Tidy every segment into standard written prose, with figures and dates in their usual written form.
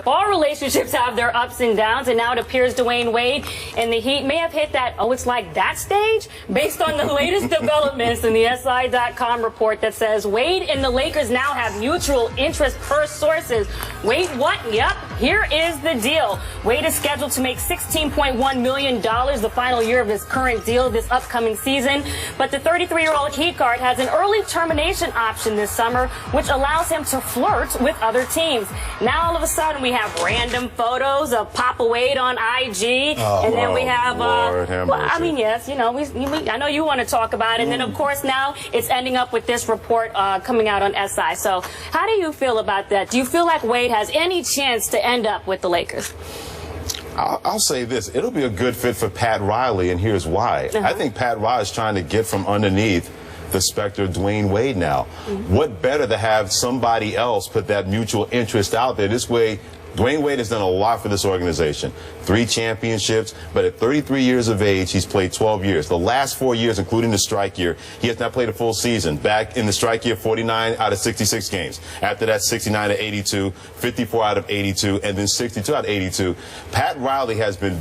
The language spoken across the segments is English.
All relationships have their ups and downs, and now it appears Dwyane Wade and the Heat may have hit that, it's like that stage, based on the latest developments in the SI.com report that says Wade and the Lakers now have mutual interest per sources. Wade what? Yep, here is the deal. Wade is scheduled to make $16.1 million the final year of his current deal this upcoming season, but the 33-year-old Heat guard has an early termination option this summer, which allows him to flirt with other teams. Now all of a sudden we have random photos of Papa Wade on IG, and then we have, I mean, yes, I know you want to talk about it, and then of course now it's ending up with this report coming out on SI. So how do you feel about that? Do you feel like Wade has any chance to end up with the Lakers? I'll say this. It'll be a good fit for Pat Riley, and here's why. I think Pat Riley is trying to get from underneath the specter of Dwyane Wade now. What better to have somebody else put that mutual interest out there? This way, Dwyane Wade has done a lot for this organization. 3 championships, but at 33 years of age, he's played 12 years. The last 4 years, including the strike year, he has not played a full season. Back in the strike year, 49 out of 66 games. After that, 69 out of 82, 54 out of 82, and then 62 out of 82. Pat Riley has been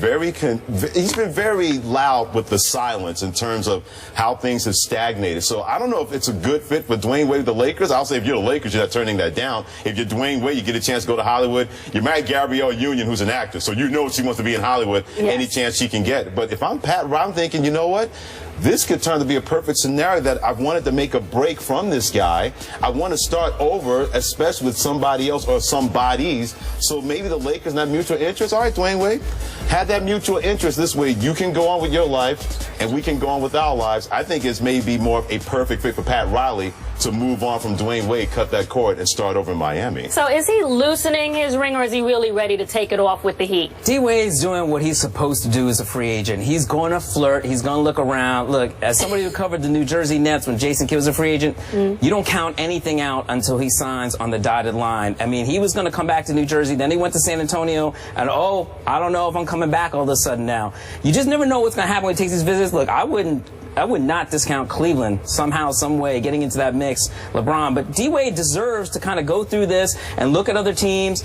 he's been very loud with the silence in terms of how things have stagnated. So I don't know if it's a good fit for Dwyane Wade with the Lakers. I'll say if you're the Lakers, you're not turning that down. If you're Dwyane Wade, you get a chance to go to Hollywood. You married Gabrielle Union, who's an actor, so you know she wants to be in Hollywood any chance she can get. But if I'm Pat Riley, I'm thinking, you know what? This could turn to be a perfect scenario that I've wanted to make a break from this guy. I want to start over, especially with somebody else or some bodies. So maybe the Lakers not mutual interest. All right, Dwyane Wade, have that mutual interest. This way you can go on with your life and we can go on with our lives. I think it's maybe more of a perfect fit for Pat Riley to move on from Dwyane Wade, cut that cord, and start over in Miami. So is he loosening his ring, or is he really ready to take it off with the Heat? D-Wade's doing what he's supposed to do as a free agent. He's going to flirt. He's going to look around. Look, as somebody who covered the New Jersey Nets when Jason Kidd was a free agent, you don't count anything out until he signs on the dotted line. I mean, he was going to come back to New Jersey, then he went to San Antonio, and I don't know if I'm coming back all of a sudden now. You just never know what's going to happen when he takes his visits. Look, I would not discount Cleveland somehow, some way, getting into that mix, LeBron. But D-Wade deserves to kind of go through this and look at other teams.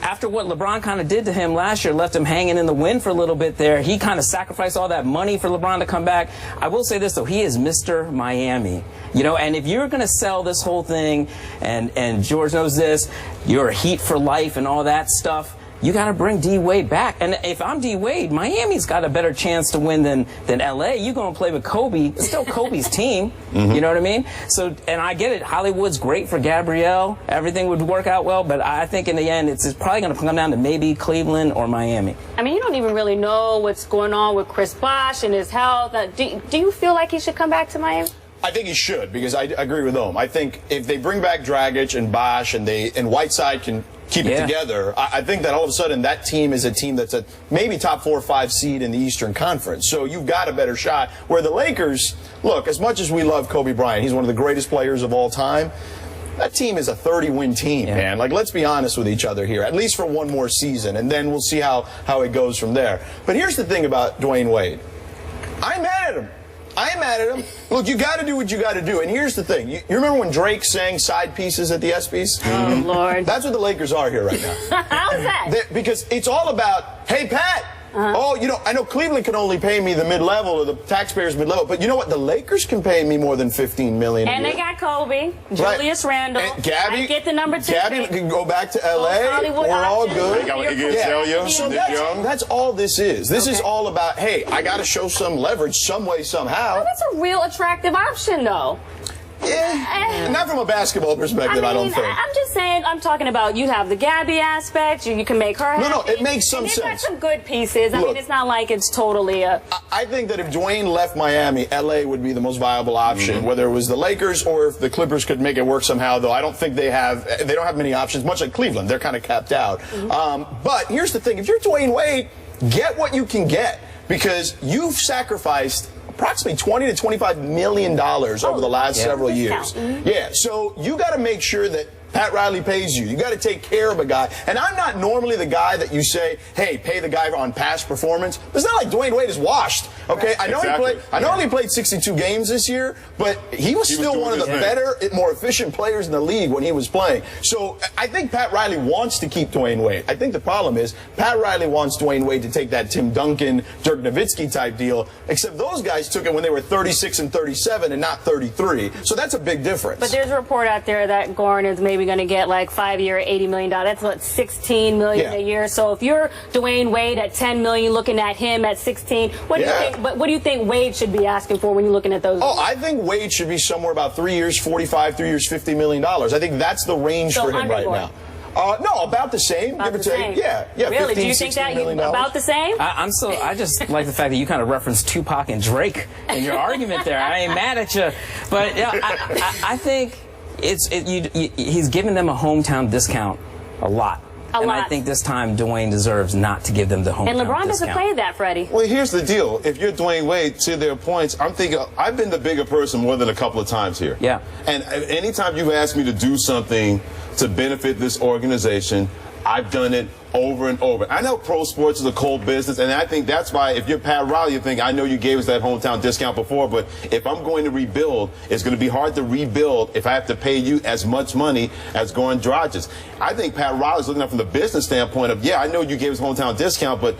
After what LeBron kind of did to him last year, left him hanging in the wind for a little bit there, he kind of sacrificed all that money for LeBron to come back. I will say this, though, he is Mr. Miami. And if you're going to sell this whole thing, and George knows this, you're a Heat for life and all that stuff, you got to bring D-Wade back. And if I'm D-Wade, Miami's got a better chance to win than L.A. You're going to play with Kobe. It's still Kobe's team. You know what I mean? So, and I get it. Hollywood's great for Gabrielle. Everything would work out well. But I think in the end, it's probably going to come down to maybe Cleveland or Miami. I mean, you don't even really know what's going on with Chris Bosh and his health. Do you feel like he should come back to Miami? I think he should, because I agree with them. I think if they bring back Dragic and Bosh and Whiteside can keep it together, I think that all of a sudden that team is a team that's a maybe top 4 or 5 seed in the Eastern Conference. So you've got a better shot. Where the Lakers, look, as much as we love Kobe Bryant, he's one of the greatest players of all time. That team is a 30-win team, man. Like, let's be honest with each other here, at least for one more season, and then we'll see how it goes from there. But here's the thing about Dwyane Wade. I'm mad at him. I am mad at him. Look, you got to do what you got to do. And here's the thing. You remember when Drake sang side pieces at the ESPYs? Oh, Lord. That's what the Lakers are here right now. How's that? Because it's all about, hey, Pat. I know Cleveland can only pay me the mid-level, or the taxpayers mid-level, but you know what? The Lakers can pay me more than $15 million. And they got Kobe, Julius Randle. And Gabby, get the number 2. Gabby can go back to L.A. We're all good. So that's all this is. This is all about, hey, I got to show some leverage some way, somehow. Well, that's a real attractive option, though. Yeah, not from a basketball perspective, I don't think. I'm just saying, I'm talking about you have the Gabby aspect, you can make her happy. No, it makes some sense. You've got some good pieces. I mean, it's not like it's totally a... I think that if Dwyane left Miami, L.A. would be the most viable option, whether it was the Lakers or if the Clippers could make it work somehow, though I don't think they don't have many options, much like Cleveland. They're kind of capped out. But here's the thing. If you're Dwyane Wade, get what you can get, because you've sacrificed approximately $20 to $25 million over the last several years. Yeah, so you got to make sure that Pat Riley pays you. You got to take care of a guy. And I'm not normally the guy that you say, hey, pay the guy on past performance. It's not like Dwyane Wade is washed. Okay, I know he only played 62 games this year, but he was still one of the better, more efficient players in the league when he was playing. So I think Pat Riley wants to keep Dwyane Wade. I think the problem is Pat Riley wants Dwyane Wade to take that Tim Duncan, Dirk Nowitzki type deal, except those guys took it when they were 36 and 37 and not 33. So that's a big difference. But there's a report out there that Goran is maybe going to get like 5-year, $80 million. That's what, $16 million a year. So if you're Dwyane Wade at $10 million, looking at him at 16, what do you think? But what do you think Wade should be asking for when you're looking at those? Oh, I think Wade should be somewhere about 3 years, 45, 3 years, $50 million. I think that's the range for him right now. No, about the same. About the same. Yeah. Really? 15, do you think that about the same? I just like the fact that you kind of referenced Tupac and Drake in your argument there. I ain't mad at you, but I think he's giving them a hometown discount a lot. I think this time Dwyane deserves not to give them the hometown And LeBron doesn't discount. play that, Freddie. Well, here's the deal. If you're Dwyane Wade, to their points, I'm thinking I've been the bigger person more than a couple of times here. Yeah. And anytime you've asked me to do something to benefit this organization, I've done it over and over. I know pro sports is a cold business, and I think that's why if you're Pat Riley, you think, I know you gave us that hometown discount before, but if I'm going to rebuild, it's going to be hard to rebuild if I have to pay you as much money as Goran Dragic. I think Pat Riley's looking at it from the business standpoint of, I know you gave us hometown discount, but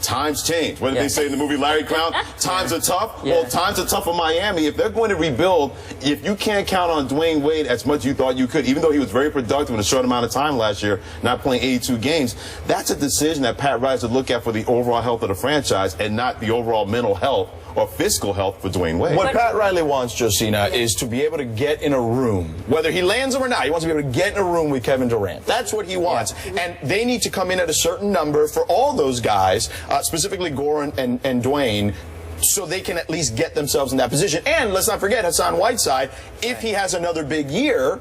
times change. What did they say in the movie Larry Clown? Times are tough. Well, times are tough for Miami. If they're going to rebuild, if you can't count on Dwyane Wade as much as you thought you could, even though he was very productive in a short amount of time last year, not playing 82 games, that's a decision that Pat Riley should look at for the overall health of the franchise and not the overall mental health or fiscal health for Dwyane Wade. What Pat Riley wants, Josina, is to be able to get in a room, whether he lands them or not. He wants to be able to get in a room with Kevin Durant. That's what he wants. And they need to come in at a certain number for all those guys, specifically Goran and Dwyane, so they can at least get themselves in that position. And let's not forget Hassan Whiteside, if he has another big year,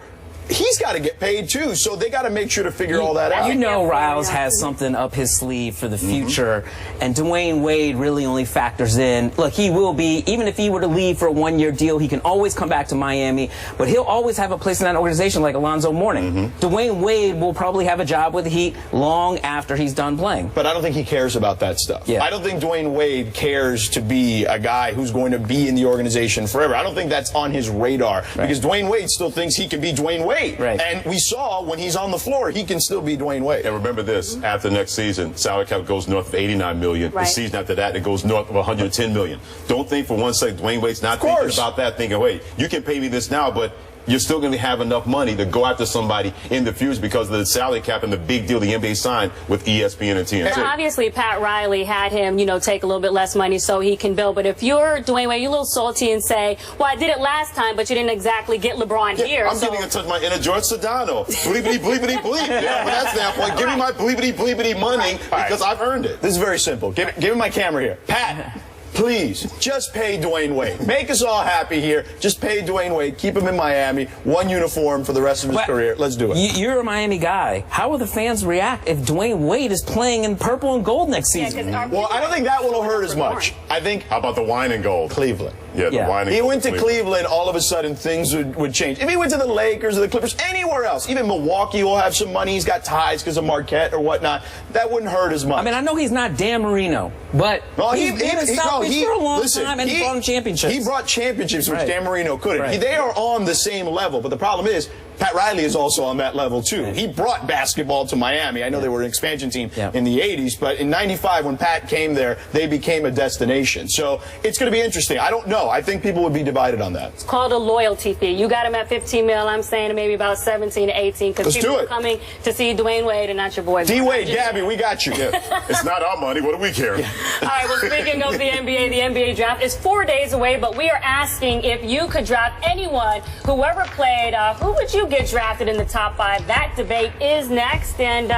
he's got to get paid too, so they got to make sure to figure all that out. You know Riles has something up his sleeve for the future, and Dwyane Wade really only factors in, look, he will be, even if he were to leave for a one-year deal, he can always come back to Miami, but he'll always have a place in that organization like Alonzo Mourning. Dwyane Wade will probably have a job with the Heat long after he's done playing. But I don't think he cares about that stuff. I don't think Dwyane Wade cares to be a guy who's going to be in the organization forever. I don't think that's on his radar, because Dwyane Wade still thinks he can be Dwyane Wade. And we saw when he's on the floor, he can still be Dwyane Wade. And remember this, after next season, salary cap goes north of $89 million. The season after that, it goes north of $110 million. Don't think for one second Dwyane Wade's not thinking about that, thinking, wait, you can pay me this now, but you're still going to have enough money to go after somebody in the future because of the salary cap and the big deal the NBA signed with ESPN and TNT. And obviously, Pat Riley had him, take a little bit less money so he can build. But if you're Dwyane Wade, you're a little salty and say, well, I did it last time, but you didn't exactly get LeBron here. I'm getting in touch with my inner George Sedano. Bleepity, bleepity, bleep. From that standpoint, give me my bleepity, bleepity money because I've earned it. This is very simple. Give me my camera here. Pat. Please, just pay Dwyane Wade. Make us all happy here. Just pay Dwyane Wade. Keep him in Miami. One uniform for the rest of his career. Let's do it. You're a Miami guy. How will the fans react if Dwyane Wade is playing in purple and gold next season? Well, I don't think that will hurt as much. I think. How about the wine and gold? Cleveland. Yeah, the wine and gold. He went to Cleveland, all of a sudden things would change. If he went to the Lakers or the Clippers, anywhere else, even Milwaukee will have some money. He's got ties because of Marquette or whatnot. That wouldn't hurt as much. I mean, I know he's not Dan Marino, but he's been in South Beach for a long time and he brought him championships. He brought championships, which Dan Marino couldn't. They are on the same level, but the problem is, Pat Riley is also on that level, too. He brought basketball to Miami. I know they were an expansion team in the 80s, but in 95, when Pat came there, they became a destination. So it's going to be interesting. I don't know. I think people would be divided on that. It's called a loyalty fee. You got him at $15 million. I'm saying maybe about 17 to 18 because people are coming to see Dwyane Wade and not your boy. D-Wade, Gabby, we got you. It's not our money. What do we care? All right, well, speaking of the NBA draft is 4 days away, but we are asking if you could draft anyone, whoever played, who would you get drafted in the top 5? That debate is next. And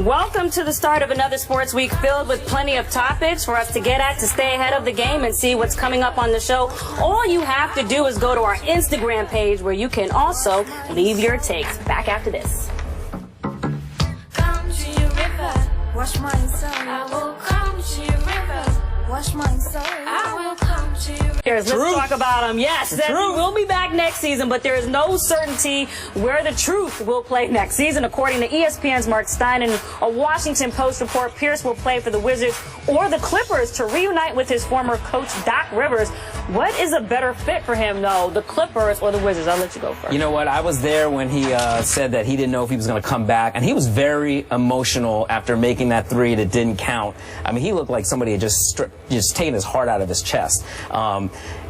welcome to the start of another sports week filled with plenty of topics for us to get at to stay ahead of the game and see what's coming up on the show. All you have to do is go to our Instagram page where you can also leave your takes. Back after this. Come to your river, wash my soul. I will come to your river, Wash my soul. I will come to you. Let's talk about him. Yes, that will be back next season, but there is no certainty where the Truth will play next season. According to ESPN's Mark Stein and a Washington Post report, Pierce will play for the Wizards or the Clippers to reunite with his former coach, Doc Rivers. What is a better fit for him, though, the Clippers or the Wizards? I'll let you go first. You know what? I was there when he said that he didn't know if he was going to come back, and he was very emotional after making that three that didn't count. I mean, he looked like somebody had just taken his heart out of his chest.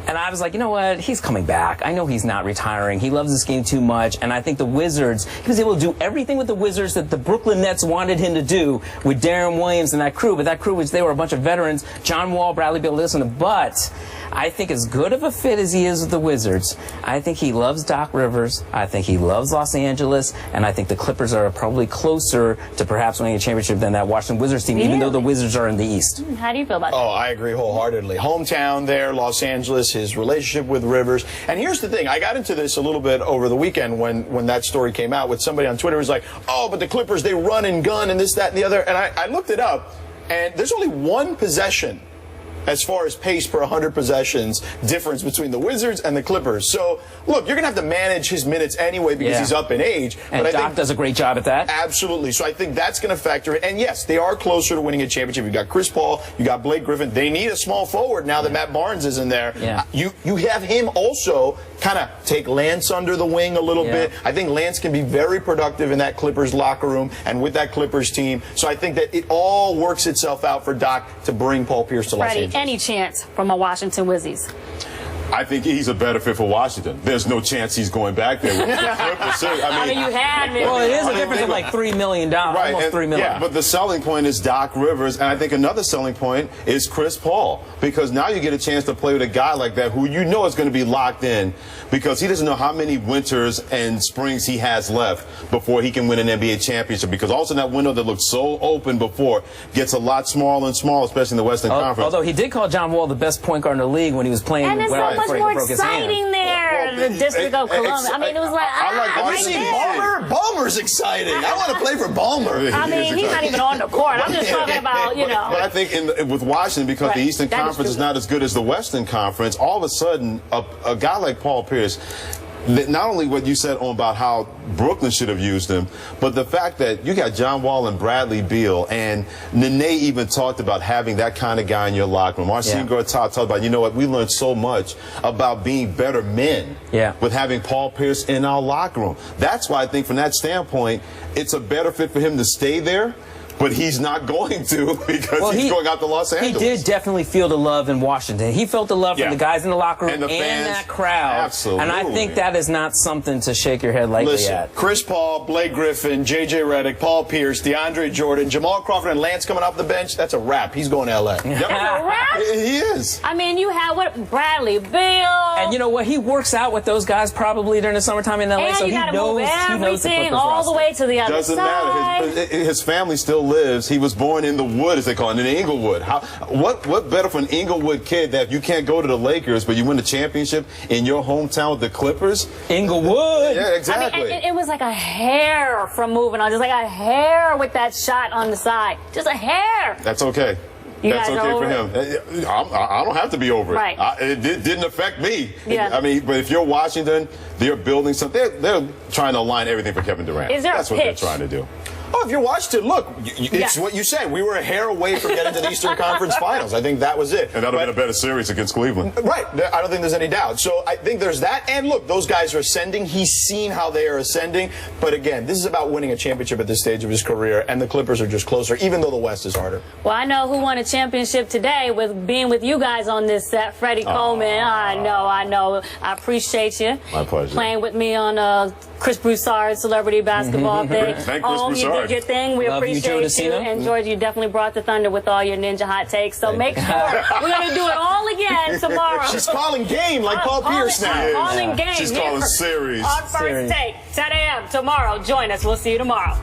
And I was like, you know what? He's coming back. I know he's not retiring. He loves this game too much. And I think the Wizards, he was able to do everything with the Wizards that the Brooklyn Nets wanted him to do with Darren Williams and that crew. But that crew, which they were a bunch of veterans, John Wall, Bradley Beal, listen. But I think as good of a fit as he is with the Wizards, I think he loves Doc Rivers. I think he loves Los Angeles. And I think the Clippers are probably closer to perhaps winning a championship than that Washington Wizards team, even though the Wizards are in the East. How do you feel about that? Oh, I agree wholeheartedly. Hometown there, Los Angeles, his relationship with Rivers. And here's the thing. I got into this a little bit over the weekend when that story came out with somebody on Twitter who was like, oh, but the Clippers, they run and gun and this, that, and the other. And I looked it up, and there's only one possession as far as pace per 100 possessions difference between the Wizards and the Clippers. So, look, you're going to have to manage his minutes anyway because he's up in age. And but Doc does a great job at that. Absolutely. So I think that's going to factor in. And, yes, they are closer to winning a championship. You've got Chris Paul. You got Blake Griffin. They need a small forward now that Matt Barnes is in there. Yeah. You have him also kind of take Lance under the wing a little bit. I think Lance can be very productive in that Clippers locker room and with that Clippers team. So I think that it all works itself out for Doc to bring Paul Pierce to Los Angeles. Any chance from a Washington Wizards? I think he's a better fit for Washington. There's no chance he's going back there with the Clippers. I mean, you had me. Well, it is a difference of like $3 million, right, almost $3 million. Yeah, but the selling point is Doc Rivers, and I think another selling point is Chris Paul, because now you get a chance to play with a guy like that who you know is going to be locked in, because he doesn't know how many winters and springs he has left before he can win an NBA championship, because also that window that looked so open before gets a lot smaller and smaller, especially in the Western Conference. Although he did call John Wall the best point guard in the league when he was playing. And it's so much more exciting there, the District of Columbia. I mean, it was like, Ballmer's exciting. I want to play for Ballmer. I mean, he's not even on the court. I'm just talking about, you know. But I think with Washington, because the Eastern Conference is not as good as the Western Conference, all of a sudden, a guy like Paul Pierce, not only what you said about how Brooklyn should have used him, but the fact that you got John Wall and Bradley Beal, and Nene even talked about having that kind of guy in your locker room. Marcin Gortat talked about, you know what, we learned so much about being better men with having Paul Pierce in our locker room. That's why I think from that standpoint, it's a better fit for him to stay there. But he's not going to, because he's going out to Los Angeles. He did definitely feel the love in Washington. He felt the love from the guys in the locker room and that crowd. Absolutely. And I think that is not something to shake your head lightly at. Chris Paul, Blake Griffin, J.J. Redick, Paul Pierce, DeAndre Jordan, Jamal Crawford, and Lance coming off the bench. That's a wrap. He's going to L.A. That's a wrap? He is. I mean, you have Bradley Beal. And you know what? He works out with those guys probably during the summertime in L.A. And so he knows everything the all the way to the other Doesn't side. matter. His family still lives. He was born in the wood, as they call it, in Inglewood. What better for an Inglewood kid that you can't go to the Lakers, but you win the championship in your hometown with the Clippers? Inglewood. Yeah, exactly. I mean, it was like a hair from moving on, just like a hair with that shot on the side, just a hair. That's okay. That's okay for him. I don't have to be over it. Right. It didn't affect me. Yeah. I mean, but if you're Washington, they're building something. They're trying to align everything for Kevin Durant. Is there That's a what they're pitch? trying to do. Oh, if you're Washington, look, it's what you said. We were a hair away from getting to the Eastern Conference Finals. I think that was it. And that would have been a better series against Cleveland. Right. I don't think there's any doubt. So I think there's that. And look, those guys are ascending. He's seen how they are ascending. But again, this is about winning a championship at this stage of his career. And the Clippers are just closer, even though the West is harder. Well, I know who won a championship today with being with you guys on this set, Freddie Coleman. I know. I appreciate you. My pleasure. Playing with me on Chris Broussard's celebrity basketball thing. Thank Chris You Broussard. did your thing. We appreciate you. And George, you definitely brought the thunder with all your ninja hot takes. So make sure we're going to do it all again tomorrow. She's calling game like Paul Pierce now. Calling game. She's calling series. On First Take, 10 a.m. tomorrow. Join us. We'll see you tomorrow.